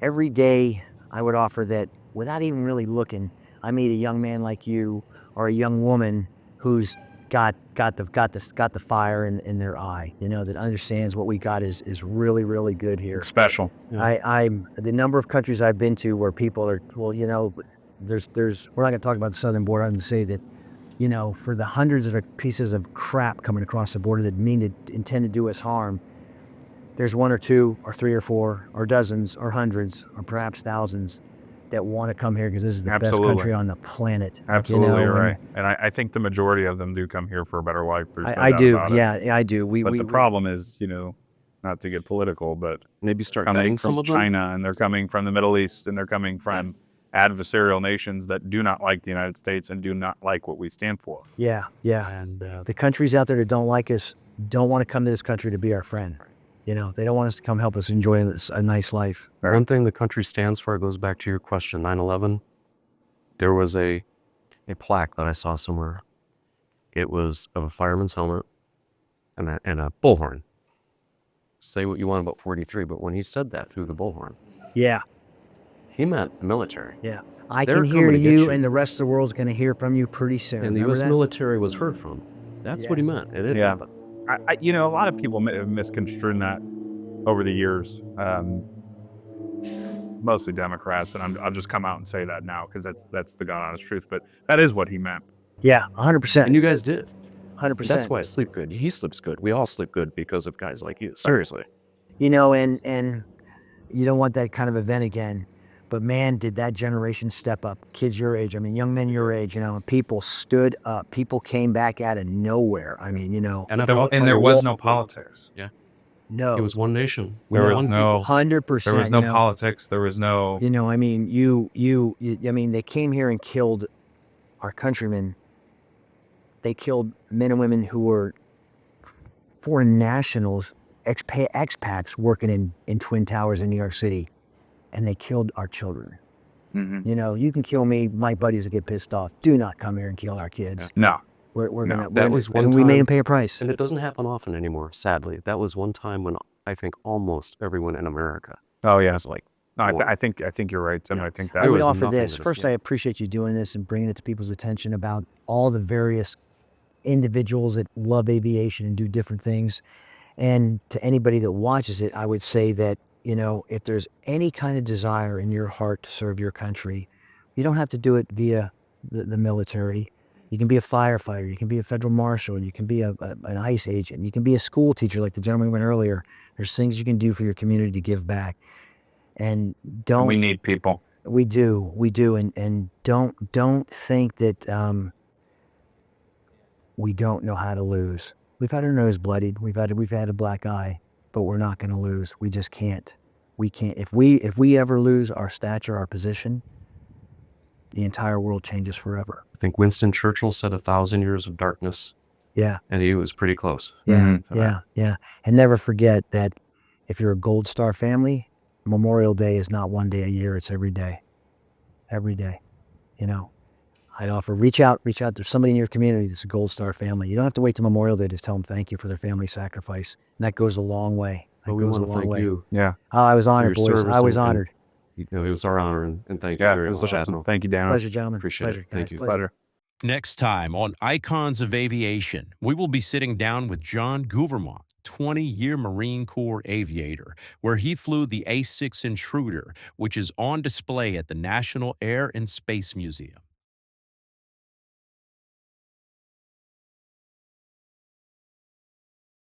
every day I would offer that without even really looking, I meet a young man like you or a young woman who's got the fire in their eye, you know, that understands what we got is really, really good here. It's special. I'm the number of countries I've been to where people are, well, you know, there's we're not going to talk about the southern border. I'm going to say that, you know, for the hundreds of pieces of crap coming across the border that intend to do us harm, there's 1 or 2 or 3 or 4 or dozens or hundreds or perhaps thousands that want to come here because this is the best Absolutely. country on the planet. Absolutely, you know, you're and right. And I think the majority of them do come here for a better life. There's no I doubt do. about it. Yeah, I do. But the problem is, you know, not to get political, but Maybe start coming vetting some from of them. China, and they're coming from the Middle East, and they're coming from adversarial nations that do not like the United States and do not like what we stand for. Yeah. And The countries out there that don't like us don't want to come to this country to be our friend. You know, they don't want us to come help us enjoy a nice life. one thing the country stands for, it goes back to your question, 9/11. There was a plaque that I saw somewhere. It was of a fireman's helmet and a bullhorn. Say what you want about 43, but when he said that through the bullhorn, Yeah. he meant the military. Yeah. I They're can hear coming to get you, you. and the rest of the world's going to hear from you pretty soon. And the Remember U.S. that? military was heard from. That's what he meant. It did Yeah. happen. you know, a lot of people have misconstrued that over the years. Mostly Democrats, and I'll just come out and say that now because that's the God honest truth. But that is what he meant. Yeah, 100%. And you guys did. 100%. That's why I sleep good. He sleeps good. We all sleep good because of guys like you. Seriously. You know, and you don't want that kind of event again. But man, did that generation step up. Kids your age, I mean, young men your age, you know, and people stood up. People came back out of nowhere. I mean, you know, And And there was no politics. no. it was one nation. We There were was one no. 100%. There was no you know, politics. There was no. You know, I mean, I mean, they came here and killed our countrymen. They killed men and women who were foreign nationals, expats working in Twin Towers in New York City, and they killed our children. Mhm. You know, you can kill me. My buddies will get pissed off. Do not come here and kill our kids. No. We're No, gonna. that was one and we made time- them pay a price. And it doesn't happen often anymore, sadly. That was one time when I think almost everyone in America Oh yeah. was like, No, war. I think you're right, Tim. Yeah. I think I that would was offer nothing this. to this First, game. I appreciate you doing this and bringing it to people's attention about all the various individuals that love aviation and do different things. And to anybody that watches it, I would say that, you know, if there's any kind of desire in your heart to serve your country, you don't have to do it via the military. You can be a firefighter, you can be a federal marshal, you can be an ICE agent, you can be a school teacher like the gentleman went earlier. There's things you can do for your community to give back. And don't we need people. we do, and don't think that we don't know how to lose. We've had our nose bloodied, we've had a black eye, but we're not going to lose. We just can't. We can't. If we ever lose our stature, our position, the entire world changes forever. I think Winston Churchill said 1,000 years of darkness, Yeah, and he was pretty close. yeah, for that. yeah. And never forget that if you're a Gold Star family, Memorial Day is not one day a year; it's every day. Every day, you know. I'd offer reach out. There's somebody in your community that's a Gold Star family. You don't have to wait till Memorial Day to tell them thank you for their family sacrifice. And that goes a long way. That But we goes a want to long thank way. you. Yeah. Oh, I was honored, your boys. service I was and- honored. You know, it was our honor, and thank you Yeah. very It was much. awesome. Thank you, Dan. Pleasure, gentlemen. Appreciate it. Pleasure, Thank guys. you. Pleasure. Next time on Icons of Aviation, we will be sitting down with John Gouvernement, 20-year Marine Corps aviator, where he flew the A-6 Intruder, which is on display at the National Air and Space Museum.